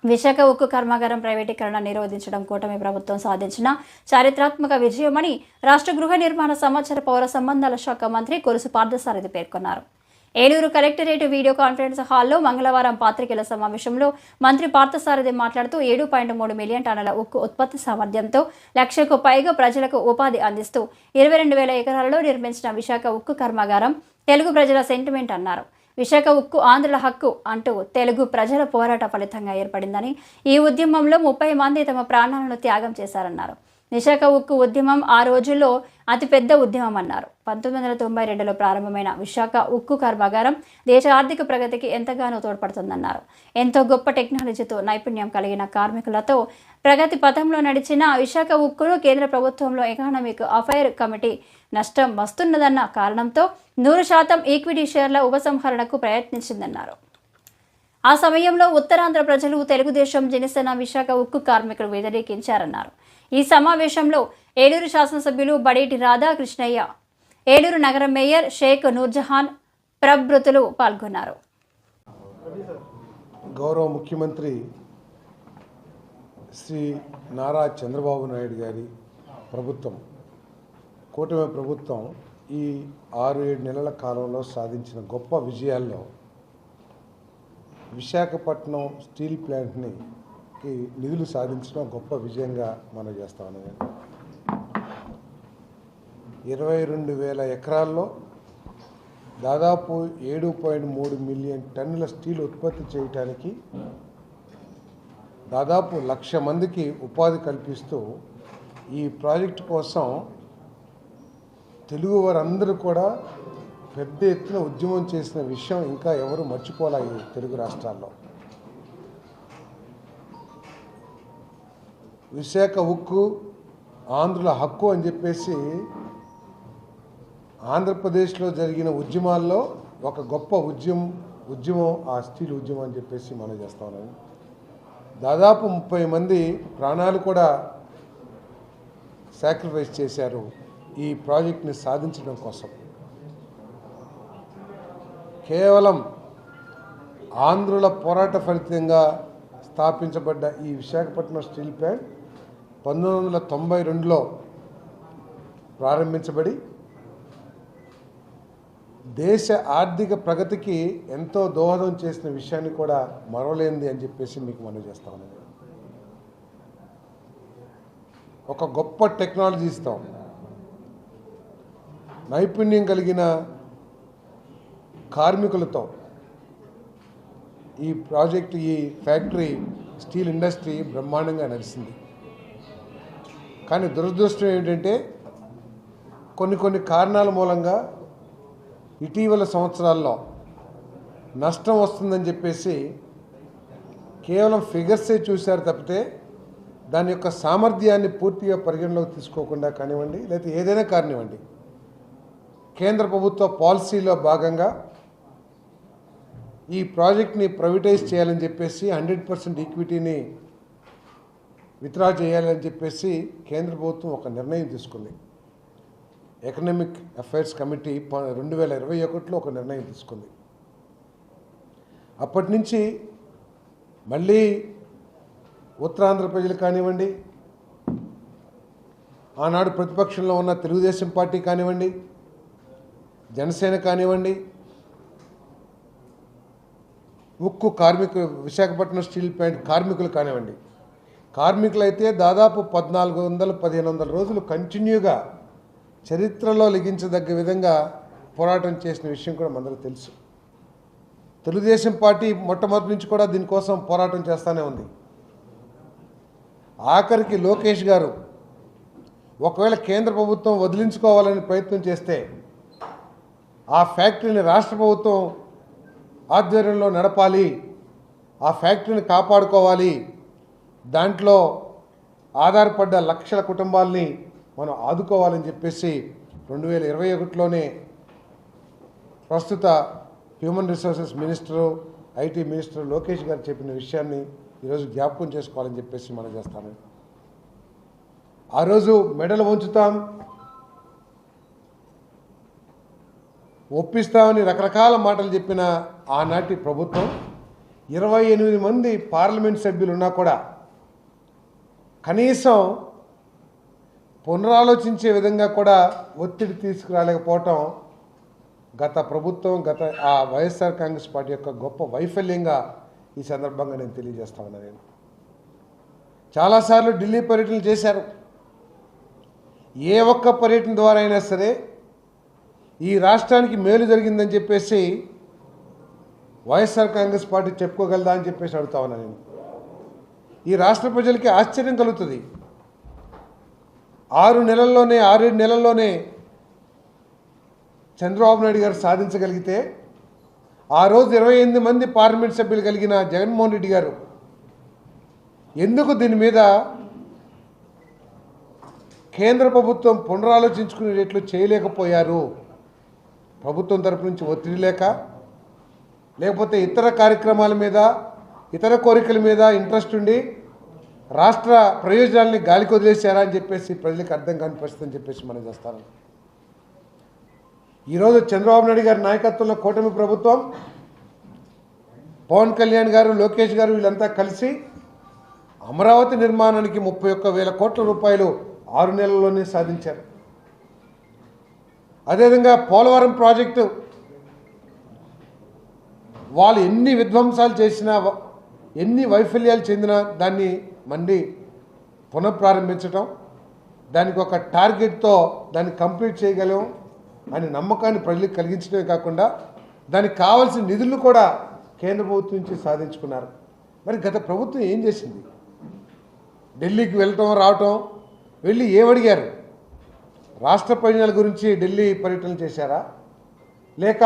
విశాఖ ఉక్కు కర్మాగారం ప్రైవేటీకరణ నిరోధించడం కూటమి ప్రభుత్వం సాధించిన చారిత్రాత్మక విజయమని రాష్ట్ర గృహ నిర్మాణ సమాచార పౌర సంబంధాల శాఖ మంత్రి కొలుసు పార్థసారథి పేర్కొన్నారు. ఏలూరు కలెక్టరేట్ వీడియో కాన్ఫరెన్స్ హాల్లో మంగళవారం పాత్రికేయుల సమావేశంలో మంత్రి పార్థసారథి మాట్లాడుతూ 7.3 మిలియన్ టన్నుల ఉక్కు ఉత్పత్తి సామర్థ్యంతో 1,00,000కు పైగా ప్రజలకు ఉపాధి అందిస్తూ 22,000 ఎకరాలలో నిర్మించిన విశాఖ ఉక్కు కర్మాగారం తెలుగు ప్రజల సెంటిమెంట్ అన్నారు. విశాఖ ఉక్కు ఆంధ్రుల హక్కు అంటూ తెలుగు ప్రజల పోరాట ఫలితంగా ఏర్పడిందని, ఈ ఉద్యమంలో 30 మంది తమ ప్రాణాలను త్యాగం చేశారన్నారు. విశాఖ ఉక్కు ఉద్యమం ఆ రోజుల్లో అతిపెద్ద ఉద్యమం అన్నారు. 1992లో ప్రారంభమైన విశాఖ ఉక్కు కర్మాగారం దేశ ఆర్థిక ప్రగతికి ఎంతగానో తోడ్పడుతుందన్నారు. ఎంతో గొప్ప టెక్నాలజీతో నైపుణ్యం కలిగిన కార్మికులతో ప్రగతి పథంలో నడిచిన విశాఖ ఉక్కును కేంద్ర ప్రభుత్వంలో ఎకనామిక్ అఫైర్ కమిటీ నష్టం వస్తున్నదన్న కారణంతో 100% ఈక్విటీ షేర్ల ఉపసంహరణకు ప్రయత్నించిందన్నారు. ఆ సమయంలో ఉత్తరాంధ్ర ప్రజలు తెలుగుదేశం జనసేన విశాఖ ఉక్కు కార్మికులు వ్యతిరేకించారన్నారు. ఈ సమావేశంలో ఏలూరు శాసనసభ్యులు బడేటి రాధాకృష్ణయ్య, ఏలూరు నగర మేయర్ షేక్ నూర్జహాన్ ప్రభృతులు పాల్గొన్నారు. గౌరవ ముఖ్యమంత్రి శ్రీ నారా చంద్రబాబు నాయుడు గారి ప్రభుత్వం, కూటమి ప్రభుత్వం ఈ 6-7 నెలల కాలంలో సాధించిన గొప్ప విజయాల్లో విశాఖపట్నం స్టీల్ ప్లాంట్ని నిధులు సాధించడం గొప్ప విజయంగా మనం చేస్తా ఉన్నాం. 22,000 ఎకరాల్లో దాదాపు 7.3 మిలియన్ టన్నుల స్టీల్ ఉత్పత్తి చేయడానికి దాదాపు 1,00,000 మందికి ఉపాధి కల్పిస్తూ ఈ ప్రాజెక్టు కోసం తెలుగు వారందరూ కూడా పెద్ద ఎత్తున ఉద్యమం చేసిన విషయం ఇంకా ఎవరు మర్చిపోలే. ఈ తెలుగు రాష్ట్రాల్లో విశాఖ ఉక్కు ఆంధ్రుల హక్కు అని చెప్పేసి ఆంధ్రప్రదేశ్లో జరిగిన ఉద్యమాల్లో ఒక గొప్ప ఉద్యమం ఆ స్టీల్ ఉద్యమం అని చెప్పేసి మనం చేస్తా ఉన్నాం. దాదాపు 30 మంది ప్రాణాలు కూడా సాక్రిఫైస్ చేశారు ఈ ప్రాజెక్ట్ని సాధించడం కోసం. కేవలం ఆంధ్రుల పోరాట ఫలితంగా స్థాపించబడ్డ ఈ విశాఖపట్నం స్టీల్ ప్లాంట్ 1992లో ప్రారంభించబడి దేశ ఆర్థిక ప్రగతికి ఎంతో దోహదం చేసిన విషయాన్ని కూడా మరవలేనిది అని చెప్పేసి మీకు మనవి చేస్తా ఉన్నాను. ఒక గొప్ప టెక్నాలజీస్తో నైపుణ్యం కలిగిన కార్మికులతో ఈ ప్రాజెక్టు, ఈ ఫ్యాక్టరీ, స్టీల్ ఇండస్ట్రీ బ్రహ్మాండంగా నడిచింది. కానీ దురదృష్టం ఏంటంటే కొన్ని కారణాల మూలంగా ఇటీవల సంవత్సరాల్లో నష్టం వస్తుందని చెప్పేసి కేవలం ఫిగర్సే చూశారు తప్పితే దాని యొక్క సామర్థ్యాన్ని పూర్తిగా పరిగణలోకి తీసుకోకుండా కానివ్వండి, లేకపోతే ఏదైనా కానివ్వండి, కేంద్ర ప్రభుత్వ పాలసీలో భాగంగా ఈ ప్రాజెక్ట్ని ప్రైవేటైజ్ చేయాలని చెప్పేసి 100% ఈక్విటీని విత్డ్రా చేయాలని చెప్పేసి కేంద్ర ప్రభుత్వం ఒక నిర్ణయం తీసుకుంది. ఎకనామిక్ అఫైర్స్ కమిటీ 2021లో ఒక నిర్ణయం తీసుకుంది. అప్పటి నుంచి మళ్ళీ ఉత్తరాంధ్ర ప్రజలు కానివ్వండి, ఆనాడు ప్రతిపక్షంలో ఉన్న తెలుగుదేశం పార్టీ కానివ్వండి, జనసేన కానివ్వండి, ఉక్కు కార్మికులు, విశాఖపట్నం స్టీల్ ప్లాంట్ కార్మికులు కానివ్వండి, కార్మికులైతే దాదాపు 1400-1500 రోజులు కంటిన్యూగా చరిత్రలో లిఖించదగ్గ విధంగా పోరాటం చేసిన విషయం కూడా మనందరికీ తెలుసు. తెలుగుదేశం పార్టీ మొట్టమొదటి నుంచి కూడా దీనికోసం పోరాటం చేస్తూనే ఉంది. ఆఖరికి లోకేష్ గారు ఒకవేళ కేంద్ర ప్రభుత్వం వదిలించుకోవాలని ప్రయత్నం చేస్తే ఆ ఫ్యాక్టరీని రాష్ట్ర ప్రభుత్వం ఆధ్వర్యంలో నడపాలి, ఆ ఫ్యాక్టరీని కాపాడుకోవాలి, దాంట్లో ఆధారపడ్డ లక్షల కుటుంబాలని మనం ఆదుకోవాలని చెప్పేసి 2021లోనే ప్రస్తుత human resources minister, IT minister Lokesh గారు చెప్పిన విషయాన్ని ఈరోజు జ్ఞాపకం చేసుకోవాలని చెప్పేసి మనం చేస్తాను. ఆ రోజు మెడలు వంచుతాం, ఒప్పిస్తామని రకరకాల మాటలు చెప్పిన ఆనాటి ప్రభుత్వం 28 మంది పార్లమెంట్ సభ్యులు ఉన్నా కూడా కనీసం పునరాలోచించే విధంగా కూడా ఒత్తిడి తీసుకురాలేకపోవటం గత ప్రభుత్వం ఆ వైఎస్ఆర్ కాంగ్రెస్ పార్టీ యొక్క గొప్ప వైఫల్యంగా ఈ సందర్భంగా నేను తెలియజేస్తా ఉన్నాను. నేను చాలాసార్లు ఢిల్లీ పర్యటనలు చేశారు. ఏ ఒక్క పర్యటన ద్వారా అయినా సరే ఈ రాష్ట్రానికి మేలు జరిగిందని చెప్పేసి వైఎస్ఆర్ కాంగ్రెస్ పార్టీ చెప్పుకోగలదా అని చెప్పేసి అడుగుతా ఉన్నాను నేను. ఈ రాష్ట్ర ప్రజలకి ఆశ్చర్యం కలుగుతుంది. 6 నెలల్లోనే చంద్రబాబు నాయుడు గారు సాధించగలిగితే ఆ రోజు 28 మంది పార్లమెంట్ సభ్యులు కలిగిన జగన్మోహన్ రెడ్డి గారు ఎందుకు దీని మీద కేంద్ర ప్రభుత్వం పునరాలోచించుకునేట్లు చేయలేకపోయారు? ప్రభుత్వం తరపు నుంచి ఒత్తిడి లేకపోతే ఇతర కార్యక్రమాల మీద ఇతర కోరికల మీద ఇంట్రెస్ట్ ఉండి రాష్ట్ర ప్రయోజనాలని గాలికి వదిలేశారా అని చెప్పేసి ప్రజలకు అర్థం కాని పరిస్థితి అని చెప్పేసి మనం చేస్తాను. ఈరోజు చంద్రబాబు నాయుడు గారి నాయకత్వంలో కూటమి ప్రభుత్వం, పవన్ కళ్యాణ్ గారు, లోకేష్ గారు వీళ్ళంతా కలిసి అమరావతి నిర్మాణానికి 31,000 కోట్ల రూపాయలు 6 నెలల్లోనే సాధించారు. అదేవిధంగా పోలవరం ప్రాజెక్టు వాళ్ళు ఎన్ని విధ్వంసాలు చేసినా, ఎన్ని వైఫల్యాలు చెందినా దాన్ని మళ్ళీ పునఃప్రారంభించడం, దానికి ఒక టార్గెట్తో దాన్ని కంప్లీట్ చేయగలం అని నమ్మకాన్ని ప్రజలకు కలిగించడమే కాకుండా దానికి కావాల్సిన నిధులు కూడా కేంద్ర ప్రభుత్వం నుంచి సాధించుకున్నారు. మరి గత ప్రభుత్వం ఏం చేసింది? ఢిల్లీకి వెళ్ళటం రావటం, వెళ్ళి ఏమడిగారు? రాష్ట్ర ప్రయోజనాల గురించి ఢిల్లీ పర్యటనలు చేశారా, లేక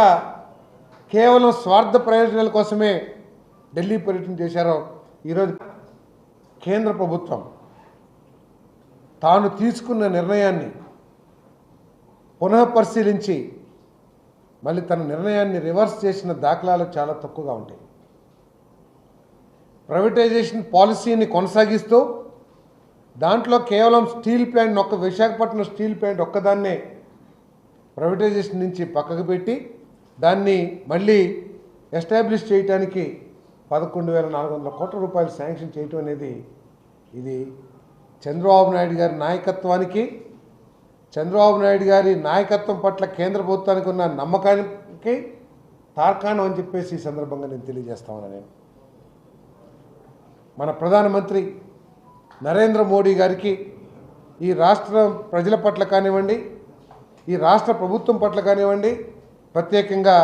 కేవలం స్వార్థ ప్రయోజనాల కోసమే ఢిల్లీ పర్యటన చేశారో? ఈరోజు కేంద్ర ప్రభుత్వం తాను తీసుకున్న నిర్ణయాన్ని పునఃపరిశీలించి మళ్ళీ తన నిర్ణయాన్ని రివర్స్ చేసిన దాఖలాలు చాలా తక్కువగా ఉంటాయి. ప్రైవేటైజేషన్ పాలసీని కొనసాగిస్తూ దాంట్లో కేవలం steel plant Visakhapatnam steel plant ఒక్కదాన్నే ప్రైవేటైజేషన్ నుంచి పక్కకు పెట్టి దాన్ని మళ్ళీ ఎస్టాబ్లిష్ చేయడానికి 11,400 కోట్ల రూపాయలు శాంక్షన్ చేయటం అనేది ఇది చంద్రబాబు నాయుడు గారి నాయకత్వానికి, చంద్రబాబు నాయుడు గారి నాయకత్వం పట్ల కేంద్ర ప్రభుత్వానికి ఉన్న నమ్మకానికి తార్కాణం అని చెప్పేసి ఈ సందర్భంగా నేను తెలియజేస్తా ఉన్నాను. నేను మన ప్రధానమంత్రి నరేంద్ర మోడీ గారికి ఈ రాష్ట్ర ప్రజల పట్ల కానివ్వండి, ఈ రాష్ట్ర ప్రభుత్వం పట్ల కానివ్వండి, ప్రత్యేకంగా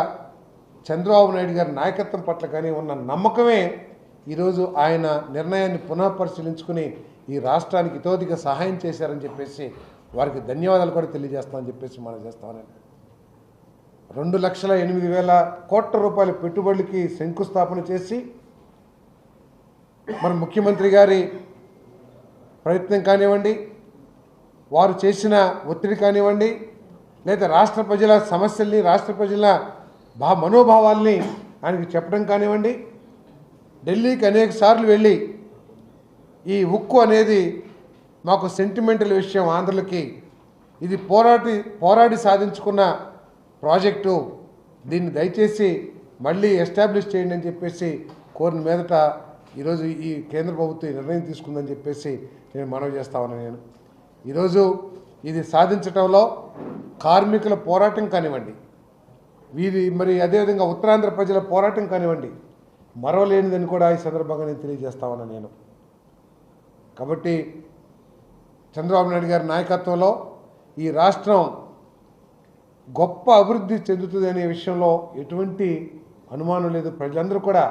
చంద్రబాబు నాయుడు గారి నాయకత్వం పట్ల కానీ ఉన్న నమ్మకమే ఈరోజు ఆయన నిర్ణయాన్ని పునఃపరిశీలించుకుని ఈ రాష్ట్రానికి ఇతోధిక సహాయం చేశారని చెప్పేసి వారికి ధన్యవాదాలు కూడా తెలియజేస్తామని చెప్పేసి మనం చేస్తామని. 2,08,000 కోట్ల రూపాయల పెట్టుబడులకి శంకుస్థాపన చేసి మన ముఖ్యమంత్రి గారి ప్రయత్నం కానివ్వండి, వారు చేసిన ఒత్తిడి కానివ్వండి, లేదా రాష్ట్ర ప్రజల సమస్యల్ని, రాష్ట్ర ప్రజల మనోభావాల్ని ఆయనకి చెప్పడం కానివ్వండి, ఢిల్లీకి అనేక సార్లు వెళ్ళి ఈ ఉక్కు అనేది మాకు సెంటిమెంటల్ విషయం, ఆంధ్రులకి ఇది పోరాడి సాధించుకున్న ప్రాజెక్టు, దీన్ని దయచేసి మళ్ళీ ఎస్టాబ్లిష్ చేయండి అని చెప్పేసి కోరిన మీదట ఈరోజు ఈ కేంద్ర ప్రభుత్వం నిర్ణయం తీసుకుందని చెప్పేసి నేను మనవి చేస్తా ఉన్నాను. నేను ఈరోజు ఇది సాధించడంలో కార్మికుల పోరాటం కానివ్వండి, మరి అదేవిధంగా ఉత్తరాంధ్ర ప్రజల పోరాటం కానివ్వండి, మరవలేనిదని కూడా ఈ సందర్భంగా నేను తెలియజేస్తా ఉన్నాను. నేను కాబట్టి చంద్రబాబు నాయుడు గారి నాయకత్వంలో ఈ రాష్ట్రం గొప్ప అభివృద్ధి చెందుతుంది అనే విషయంలో ఎటువంటి అనుమానం లేదు. ప్రజలందరూ కూడా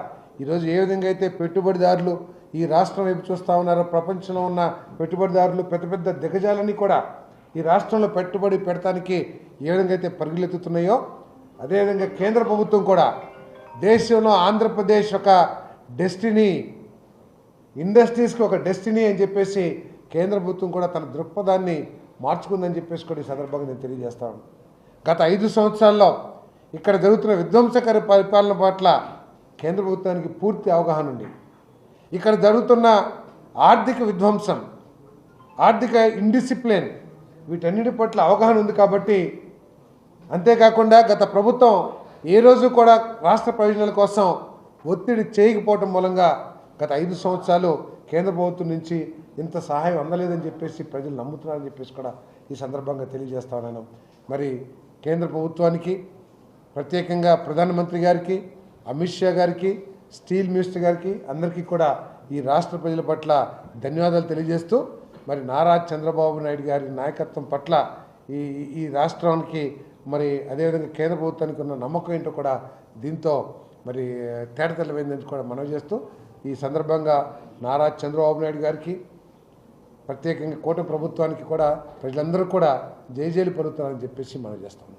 ఈరోజు ఏ విధంగా అయితే పెట్టుబడిదారులు ఈ రాష్ట్రం వైపు చూస్తూ ఉన్నారో, ప్రపంచంలో ఉన్న పెట్టుబడిదారులు పెద్ద పెద్ద దిగ్గజాలన్నీ కూడా ఈ రాష్ట్రంలో పెట్టుబడి పెడతానికి ఏ విధంగా అయితే పరుగులెత్తుతున్నాయో, అదేవిధంగా కేంద్ర ప్రభుత్వం కూడా దేశంలో ఆంధ్రప్రదేశ్ ఒక డెస్టినీ, ఇండస్ట్రీస్కి ఒక డెస్టినీ అని చెప్పేసి కేంద్ర ప్రభుత్వం కూడా తన దృక్పథాన్ని మార్చుకుందని చెప్పేసి కూడా ఈ సందర్భంగా నేను తెలియజేస్తాను. గత 5 సంవత్సరాల్లో ఇక్కడ జరుగుతున్న విధ్వంసకర పరిపాలన పట్ల కేంద్ర ప్రభుత్వానికి పూర్తి అవగాహన ఉంది. ఇక్కడ జరుగుతున్న ఆర్థిక విధ్వంసం, ఆర్థిక ఇండిసిప్లిన్, వీటన్నిటి పట్ల అవగాహన ఉంది. కాబట్టి అంతేకాకుండా గత ప్రభుత్వం ఏ రోజు కూడా రాష్ట్ర ప్రయోజనాల కోసం ఒత్తిడి చేయకపోవటం మూలంగా గత 5 సంవత్సరాలు కేంద్ర ప్రభుత్వం నుంచి ఇంత సహాయం అందలేదని చెప్పేసి ప్రజలు నమ్ముతున్నారని చెప్పేసి కూడా ఈ సందర్భంగా తెలియజేస్తా ఉన్నాను. మరి కేంద్ర ప్రభుత్వానికి, ప్రత్యేకంగా ప్రధానమంత్రి గారికి, అమిత్ షా గారికి, స్టీల్ మినిస్టర్ గారికి అందరికీ కూడా ఈ రాష్ట్ర ప్రజల పట్ల ధన్యవాదాలు తెలియజేస్తూ, మరి నారా చంద్రబాబు నాయుడు గారి నాయకత్వం పట్ల ఈ రాష్ట్రానికి మరి అదేవిధంగా కేంద్ర ప్రభుత్వానికి ఉన్న నమ్మకం ఏంటో కూడా దీంతో మరి తేటతెల్లమైందని కూడా మనవి చేస్తూ, ఈ సందర్భంగా నారా చంద్రబాబు నాయుడు గారికి, ప్రత్యేకంగా కూటమి ప్రభుత్వానికి కూడా ప్రజలందరూ కూడా జైజేలు పలుకుతారని చెప్పేసి మనం చేస్తాం.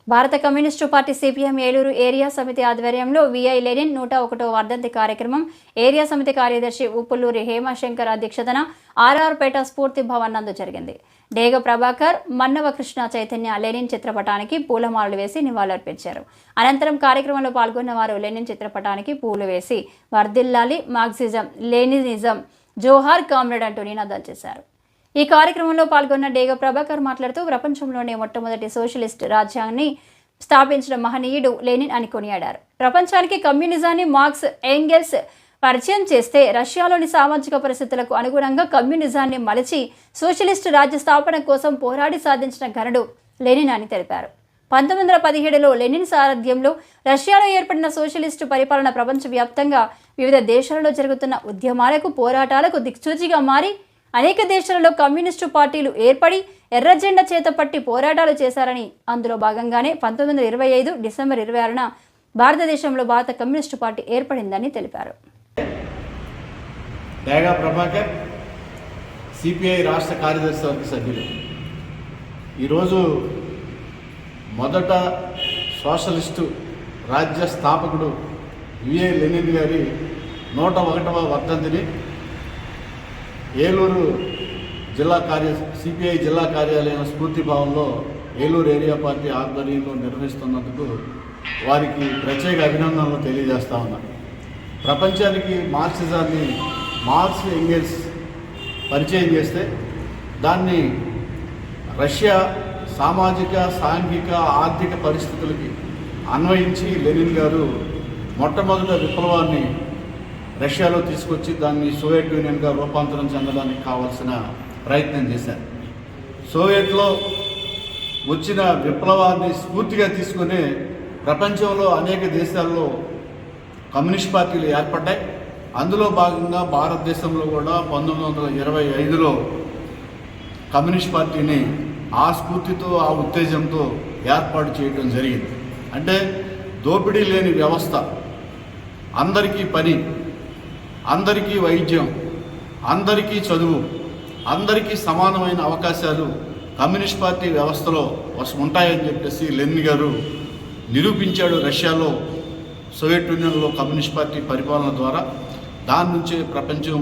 భారత communist party CPM Eluru area సమితి ఆధ్వర్యంలో విఐ లెనిన్ 101వ వర్ధంతి కార్యక్రమం ఏరియా సమితి కార్యదర్శి ఉప్పులూరి హేమశంకర్ అధ్యక్షతన ఆర్ఆర్పేట స్ఫూర్తి భవన్ నందు జరిగింది. డేగ ప్రభాకర్, మన్నవ కృష్ణ చైతన్య లెనిన్ చిత్రపటానికి పూలమాలలు వేసి నివాళులర్పించారు. అనంతరం కార్యక్రమంలో పాల్గొన్న వారు లెనిన్ చిత్రపటానికి పూలు వేసి వర్ధిల్లాలి మార్క్సిజం, లెనినిజం, జోహార్ కామ్రేడ్ అంటూ నినాదాలు చేశారు. ఈ కార్యక్రమంలో పాల్గొన్న డేగ ప్రభాకర్ మాట్లాడుతూ ప్రపంచంలోనే మొట్టమొదటి సోషలిస్ట్ రాజ్యాన్ని స్థాపించిన మహనీయుడు లెనిన్ అని కొనియాడారు. ప్రపంచానికి కమ్యూనిజాన్ని మార్క్స్, ఎంగెల్స్ పరిచయం చేస్తే రష్యాలోని సామాజిక పరిస్థితులకు అనుగుణంగా కమ్యూనిజాన్ని మలిచి సోషలిస్టు రాజ్య స్థాపన కోసం పోరాడి సాధించిన ఘనుడు లెనిన్ అని తెలిపారు. 1917లో లెనిన్ సారథ్యంలో రష్యాలో ఏర్పడిన సోషలిస్టు పరిపాలన ప్రపంచవ్యాప్తంగా వివిధ దేశాలలో జరుగుతున్న ఉద్యమాలకు, పోరాటాలకు దిక్సూచిగా మారి అనేక దేశాలలో కమ్యూనిస్టు పార్టీలు ఏర్పడి ఎర్ర జెండా చేతపట్టి పోరాటాలు చేశారని, అందులో భాగంగానే 1925 డిసెంబర్ 26న భారతదేశంలో భారత కమ్యూనిస్టు పార్టీ ఏర్పడిందని తెలిపారు. డేగా ప్రభాకర్, సిపిఐ రాష్ట్ర కార్యదర్శి వర్గ సభ్యులు. ఈరోజు మొదట సోషలిస్టు రాజ్య స్థాపకుడు విఐ లెనిన్ గారి 101వ వర్ధంతిని ఏలూరు సిపిఐ జిల్లా కార్యాలయం స్ఫూర్తి భవన్లో ఏలూరు ఏరియా పార్టీ ఆధ్వర్యంలో నిర్వహిస్తున్నందుకు వారికి ప్రత్యేక అభినందనలు తెలియజేస్తా ఉన్నాను. ప్రపంచానికి మార్క్సిజాన్ని మార్క్స్, ఎంగెల్స్ పరిచయం చేస్తే దాన్ని రష్యా సామాజిక, సాంఘిక, ఆర్థిక పరిస్థితులకి అన్వయించి లెనిన్ గారు మొట్టమొదటి విప్లవాన్ని రష్యాలో తీసుకొచ్చి దాన్ని సోవియట్ యూనియన్గా రూపాంతరం చెందడానికి కావాల్సిన ప్రయత్నం చేశారు. సోవియట్లో వచ్చిన విప్లవాన్ని స్ఫూర్తిగా తీసుకుని ప్రపంచంలో అనేక దేశాల్లో కమ్యూనిస్ట్ పార్టీలు ఏర్పడ్డాయి. అందులో భాగంగా భారతదేశంలో కూడా 1925లో కమ్యూనిస్ట్ పార్టీని ఆ స్ఫూర్తితో, ఆ ఉత్తేజంతో ఏర్పాటు చేయడం జరిగింది. అంటే దోపిడీ లేని వ్యవస్థ, అందరికీ పని, అందరికీ వైద్యం, అందరికీ చదువు, అందరికీ సమానమైన అవకాశాలు కమ్యూనిస్ట్ పార్టీ వ్యవస్థలో ఉంటాయని చెప్పేసి లెనిన్ గారు నిరూపించాడు. రష్యాలో, సోవియట్ యూనియన్లో కమ్యూనిస్ట్ పార్టీ పరిపాలన ద్వారా దాని నుంచే ప్రపంచం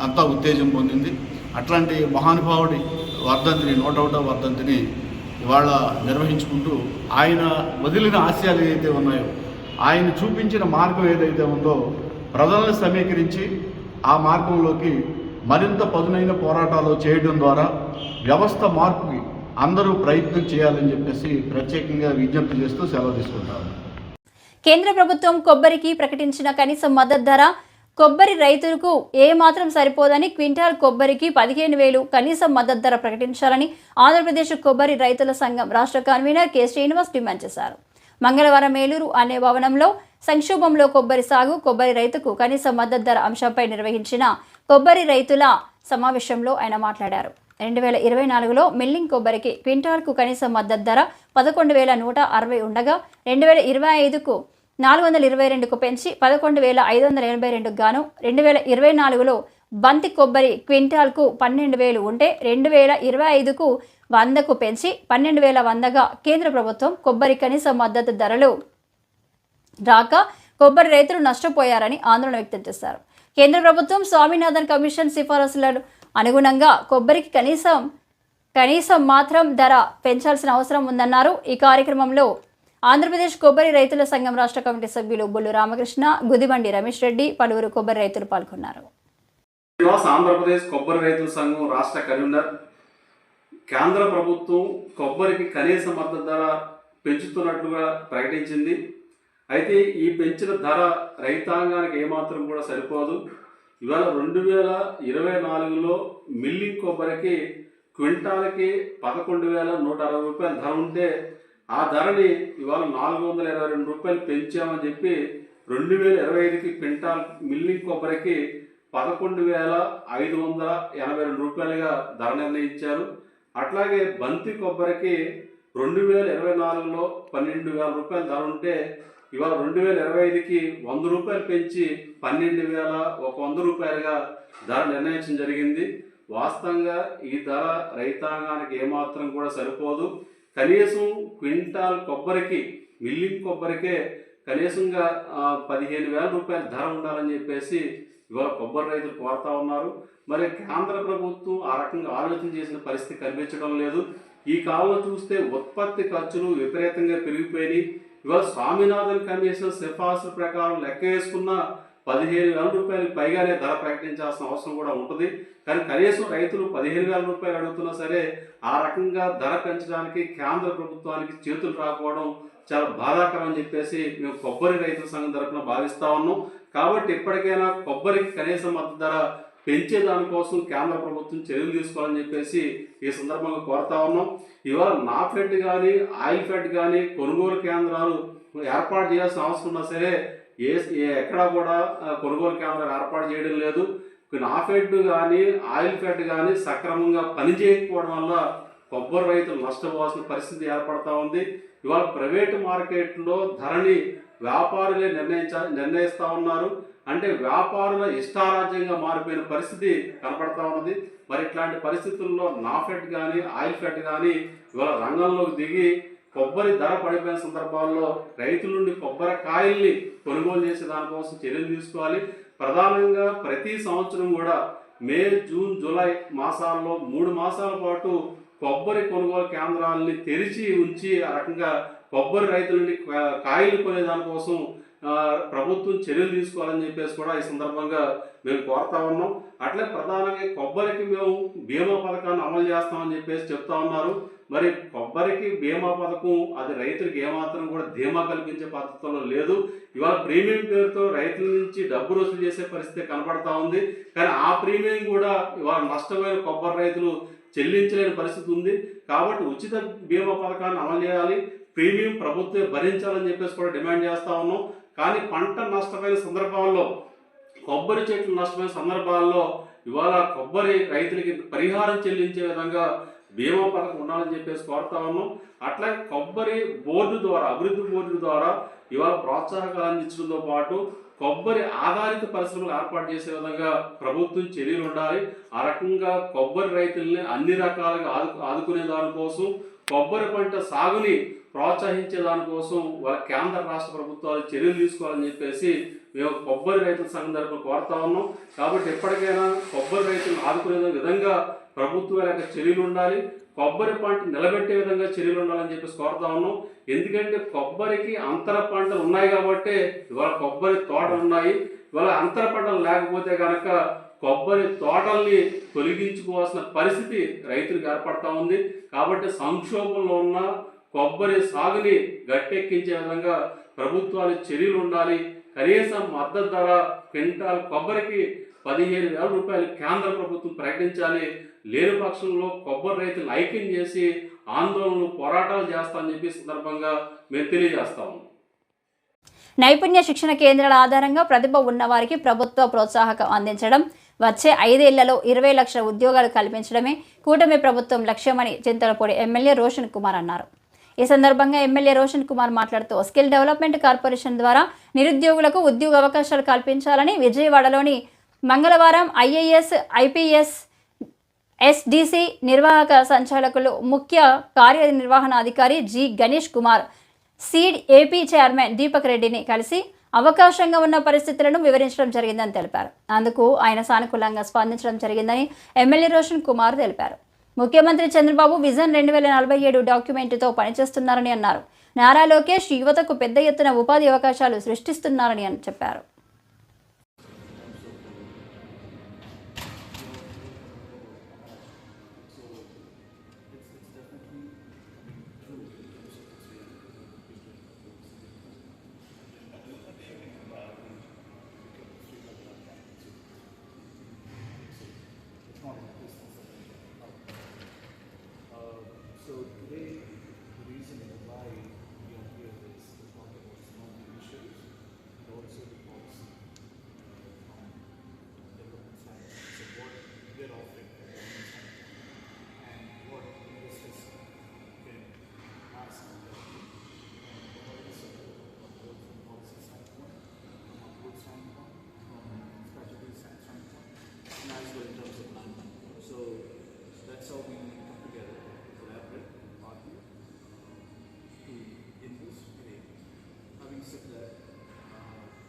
అంతా ఉత్తేజం పొందింది. అట్లాంటి మహానుభావుడి వర్ధంతిని, 101వ వర్ధంతిని ఇవాళ నిర్వహించుకుంటూ ఆయన వదిలిన ఆశయాలు ఏదైతే ఉన్నాయో, ఆయన చూపించిన మార్గం ఏదైతే ఉందో ప్రజలను సమీకరించి ఆ మార్గంలోకి మరింత పదునైన పోరాటాలు చేయడం ద్వారా వ్యవస్థ మార్పుకి అందరూ ప్రయత్నం చేయాలని చెప్పేసి ప్రత్యేకంగా విజ్ఞప్తి చేస్తూ సెలవు తీసుకుంటారు. కేంద్ర ప్రభుత్వం కొబ్బరికి ప్రకటించిన కనీస మద్దతు ధర కొబ్బరి రైతులకు ఏమాత్రం సరిపోదని క్వింటాల్ కొబ్బరికి 15,000 కనీస మద్దతు ధర ప్రకటించాలని ఆంధ్రప్రదేశ్ కొబ్బరి రైతుల సంఘం రాష్ట్ర కన్వీనర్ కె శ్రీనివాస్ డిమాండ్ చేశారు. మంగళవారం ఏలూరు అనే భవనంలో సంక్షోభంలో కొబ్బరి సాగు, కొబ్బరి రైతుకు కనీస మద్దతు ధర అంశంపై నిర్వహించిన కొబ్బరి రైతుల సమావేశంలో ఆయన మాట్లాడారు. 2024లో మిల్లింగ్ కొబ్బరికి క్వింటాల్కు కనీస మద్దతు ధర 11,160 ఉండగా 2025కు 422కు పెంచి 11,582 గాను 2024లో బంతి కొబ్బరి క్వింటాల్కు 12,000 ఉంటే 2025కు 100కు పెంచి 12,100గా కేంద్ర ప్రభుత్వం కొబ్బరి కనీస మద్దతు ధరలు రాక కొబ్బరి రైతులు నష్టపోయారని ఆందోళన వ్యక్తం చేశారు. కేంద్ర ప్రభుత్వం స్వామినాథన్ కమిషన్ సిఫారసులకు అనుగుణంగా కొబ్బరికి కనీసం మాత్రం ధర పెంచాల్సిన అవసరం ఉందన్నారు. ఈ కార్యక్రమంలో ఆంధ్రప్రదేశ్ కొబ్బరి రైతుల సంఘం రాష్ట్ర కమిటీ సభ్యులు బొల్లు రామకృష్ణ, గుదిబండి రమేష్ రెడ్డి, పలువురు కొబ్బరి రైతులు పాల్గొన్నారు. ఆంధ్రప్రదేశ్ కొబ్బరి రైతుల సంఘం రాష్ట్ర కన్వీనర్, కేంద్ర ప్రభుత్వం కొబ్బరికి కనీస మద్దతు ధర పెంచుతున్నట్లుగా ప్రకటించింది. అయితే ఈ పెంచిన ధర రైతాంగానికి ఏమాత్రం కూడా సరిపోదు. ఇవాళ 2024లో మిల్లింగ్ కొబ్బరికి క్వింటాల్కి 11,160 రూపాయల ధర ఉంటే ఆ ధరని ఇవాళ 422 రూపాయలు పెంచామని చెప్పి 2025కి క్వింటాల్ మిల్లింగ్ కొబ్బరికి 11,582 రూపాయలుగా ధర నిర్ణయించారు. అట్లాగే బంతి కొబ్బరికి 2024లో 12,000 రూపాయల ధర ఉంటే ఇవాళ 2025కి 100 రూపాయలు పెంచి 12,100 రూపాయలుగా ధర నిర్ణయించడం జరిగింది. వాస్తవంగా ఈ ధర రైతాంగానికి ఏమాత్రం కూడా సరిపోదు. కనీసం క్వింటాల్ కొబ్బరికి మిల్లింగ్ కొబ్బరికే కనీసంగా 15,000 రూపాయల ధర ఉండాలని చెప్పేసి ఇవాళ కొబ్బరి రైతులు కోరుతా ఉన్నారు. మరి కేంద్ర ప్రభుత్వం ఆ రకంగా ఆలోచన చేసిన పరిస్థితి కనిపించడం లేదు. ఈ కాలంలో చూస్తే ఉత్పత్తి ఖర్చులు విపరీతంగా పెరిగిపోయినాయి. ఇవాళ స్వామినాథన్ కమిషన్ సిఫార్సుల ప్రకారం లెక్క వేసుకున్న 15,000 రూపాయలకు పైగానే ధర ప్రకటించాల్సిన అవసరం కూడా ఉంటుంది. కానీ కనీసం రైతులు 15,000 రూపాయలు అడుగుతున్నా సరే ఆ రకంగా ధర పెంచడానికి కేంద్ర ప్రభుత్వానికి చేతులు రాకపోవడం చాలా బాధాకరం అని చెప్పేసి మేము కొబ్బరి రైతుల సంఘం తరఫున భావిస్తా ఉన్నాం. కాబట్టి ఇప్పటికైనా కొబ్బరికి కనీస మద్దతు ధర పెంచే దానికోసం కేంద్ర ప్రభుత్వం చర్యలు తీసుకోవాలని చెప్పేసి ఈ సందర్భంగా కోరుతా ఉన్నాం. ఇవాళ నాఫెడ్ కానీ ఆయిల్ ఫెడ్ కానీ కొనుగోలు కేంద్రాలు ఏర్పాటు చేయాల్సిన అవసరం ఉన్నా సరే ఎక్కడా కూడా కొనుగోలు కేంద్రాలు ఏర్పాటు చేయడం లేదు. నాఫెడ్ కానీ ఆయిల్ ఫెడ్ కానీ సక్రమంగా పనిచేయకపోవడం వల్ల కొబ్బరి రైతులు నష్టపోవాల్సిన పరిస్థితి ఏర్పడతా ఉంది. ఇవాళ ప్రైవేటు మార్కెట్లో ధరని వ్యాపారులే నిర్ణయిస్తూ ఉన్నారు. అంటే వ్యాపారుల ఇష్టారాజ్యంగా మారిపోయిన పరిస్థితి కనపడతా ఉన్నది. మరి ఇట్లాంటి పరిస్థితుల్లో నాఫెడ్ కానీ ఆయిల్ ఫెడ్ కానీ ఇవాళ రంగంలోకి దిగి కొబ్బరి ధర పడిపోయిన సందర్భాల్లో రైతుల నుండి కొబ్బరి కాయల్ని కొనుగోలు చేసే దానికోసం చర్యలు తీసుకోవాలి. ప్రధానంగా ప్రతి సంవత్సరం కూడా మే, జూన్, జూలై మాసాల్లో 3 మాసాల పాటు కొబ్బరి కొనుగోలు కేంద్రాలని తెరిచి ఉంచి ఆ రకంగా కొబ్బరి రైతుల నుండి కాయలు కొనే దానికోసం ప్రభుత్వం చర్యలు తీసుకోవాలని చెప్పేసి కూడా ఈ సందర్భంగా మేము కోరుతా ఉన్నాం. అట్లే ప్రధానంగా కొబ్బరికి మేము బీమా పథకాన్ని అమలు చేస్తామని చెప్పేసి చెప్తా ఉన్నారు. మరి కొబ్బరికి బీమా పథకం అది రైతులకు ఏమాత్రం కూడా ధీమా కల్పించే పద్ధతిలో లేదు. ఇవాళ ప్రీమియం పేరుతో రైతుల నుంచి డబ్బు వసూలు చేసే పరిస్థితి కనపడతా ఉంది. కానీ ఆ ప్రీమియం కూడా ఇవాళ నష్టమైన కొబ్బరి రైతులు చెల్లించలేని పరిస్థితి ఉంది. కాబట్టి ఉచిత బీమా పథకాన్ని అమలు చేయాలి, ప్రీమియం ప్రభుత్వం భరించాలని చెప్పేసి కూడా డిమాండ్ చేస్తా ఉన్నాం. కానీ పంట నష్టమైన సందర్భాల్లో, కొబ్బరి చెట్లు నష్టమైన సందర్భాల్లో ఇవాళ కొబ్బరి రైతులకి పరిహారం చెల్లించే విధంగా బీమా పథకం ఉండాలని చెప్పేసి కోరుతా ఉన్నాం. అట్లాగే కొబ్బరి బోర్డు ద్వారా, అభివృద్ధి బోర్డు ద్వారా ఇవాళ ప్రోత్సాహకాలు అందించడంతో పాటు కొబ్బరి ఆధారిత పరిశ్రమలు ఏర్పాటు చేసే విధంగా ప్రభుత్వం చర్యలు ఉండాలి. ఆ రకంగా కొబ్బరి రైతుల్ని అన్ని రకాలుగా ఆదుకునే దానికోసం, కొబ్బరి పంట సాగుని ప్రోత్సహించే దానికోసం వాళ్ళ కేంద్ర రాష్ట్ర ప్రభుత్వాలు చర్యలు తీసుకోవాలని చెప్పేసి మేము కొబ్బరి రైతుల సంఘం తరపున కోరుతా ఉన్నాం. కాబట్టి ఎప్పటికైనా కొబ్బరి రైతులను ఆదుకునే విధంగా ప్రభుత్వాల యొక్క చర్యలు ఉండాలి, కొబ్బరి పంట నిలబెట్టే విధంగా చర్యలు ఉండాలని చెప్పేసి కోరుతా ఉన్నాం. ఎందుకంటే కొబ్బరికి అంతర పంటలు ఉన్నాయి కాబట్టి ఇవాళ కొబ్బరి తోటలు ఉన్నాయి. ఇవాళ అంతర పంటలు లేకపోతే కనుక కొబ్బరి తోటల్ని తొలగించుకోవాల్సిన పరిస్థితి రైతులకు ఏర్పడతా ఉంది. కాబట్టి సంక్షోభంలో ఉన్న కొబ్బరి సాగుని గట్టెక్కించే విధంగా ప్రభుత్వాలు చర్యలు ఉండాలి. కనీసం మద్దతు ధర క్వింటాల్ కొబ్బరికి 15,000 రూపాయలు కేంద్ర ప్రభుత్వం ప్రకటించాలి. లేని పక్షంలో కొబ్బరి రైతులను ఐక్యం చేసి ఆందోళనలు, పోరాటాలు చేస్తామని చెప్పి సందర్భంగా మేము తెలియజేస్తాము. నైపుణ్య శిక్షణ కేంద్రాల ఆధారంగా ప్రతిభ ఉన్న వారికి ప్రభుత్వ ప్రోత్సాహకం అందించడం, వచ్చే 5 ఏళ్లలో 20 లక్షల ఉద్యోగాలు కల్పించడమే కూటమి ప్రభుత్వం లక్ష్యమని చింతలపూడి ఎమ్మెల్యే రోషన్ కుమార్ అన్నారు. ఈ సందర్భంగా ఎమ్మెల్యే రోషన్ కుమార్ మాట్లాడుతూ స్కిల్ డెవలప్మెంట్ కార్పొరేషన్ ద్వారా నిరుద్యోగులకు ఉద్యోగ అవకాశాలు కల్పించాలని విజయవాడలోని మంగళవారం ఐఏఎస్, ఐపీఎస్, ఎస్డిసి నిర్వాహక సంచాలకులు, ముఖ్య కార్యనిర్వహణాధికారి G Ganesh Kumar, seed AP chairman Deepak రెడ్డిని కలిసి అవకాశంగా ఉన్న పరిస్థితులను వివరించడం జరిగిందని తెలిపారు. అందుకు ఆయన సానుకూలంగా స్పందించడం జరిగిందని ఎమ్మెల్యే రోషన్ కుమార్ తెలిపారు. ముఖ్యమంత్రి చంద్రబాబు విజన్ 2047 డాక్యుమెంట్తో పనిచేస్తున్నారని అన్నారు. నారా లోకేష్ యువతకు పెద్ద ఎత్తున ఉపాధి అవకాశాలు సృష్టిస్తున్నారని చెప్పారు. as well in terms of manpower. So that's how we come together, collaborate, partner to in this way. Having said that,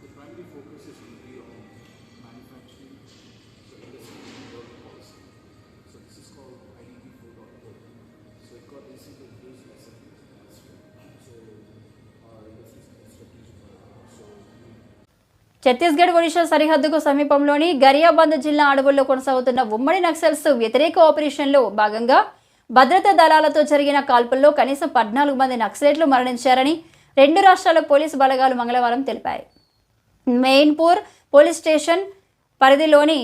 the primary focus is going to be on manufacturing, so industry and development policy. So this is called IDP 4.0. So it got recently introduced recently as well. So our industry is strategic. So Chhattisgarh Odisha సరిహద్దుకు సమీపంలోని గరియాబంద్ జిల్లా అడవుల్లో కొనసాగుతున్న ఉమ్మడి నక్సల్స్ వ్యతిరేక ఆపరేషన్లో భాగంగా భద్రతా దళాలతో జరిగిన కాల్పుల్లో కనీసం 14 మంది నక్సలైట్లు మరణించారని రెండు రాష్ట్రాల పోలీసు బలగాలు మంగళవారం తెలిపాయి. మెయిన్పూర్ పోలీస్ స్టేషన్ పరిధిలోని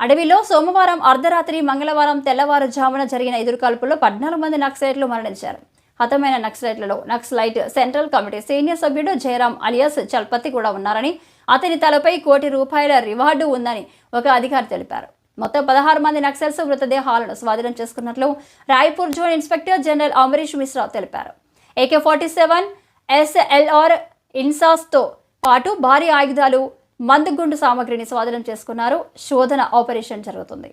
అడవిలో సోమవారం అర్ధరాత్రి మంగళవారం తెల్లవారుజామున జరిగిన ఎదురుకాల్పుల్లో 14 మంది నక్సలైట్లు మరణించారు. హతమైన నక్సలైట్లలో నక్సలైట్ సెంట్రల్ కమిటీ సీనియర్ సభ్యుడు జయరాం అలియాస్ చల్పతి కూడా ఉన్నారని, అతని తలపై ₹1 కోటి రివార్డు ఉందని ఒక అధికారి తెలిపారు. మొత్తం 16 మంది నక్సల్స్ మృతదేహాలను స్వాధీనం చేసుకున్నట్లు Raipur zone inspector general Amrish Mishra తెలిపారు. AK-47 SLR ఇన్సాస్తో పాటు భారీ ఆయుధాలు, మందుగుండు సామగ్రిని స్వాధీనం చేసుకున్నారు. శోధన ఆపరేషన్ జరుగుతుంది.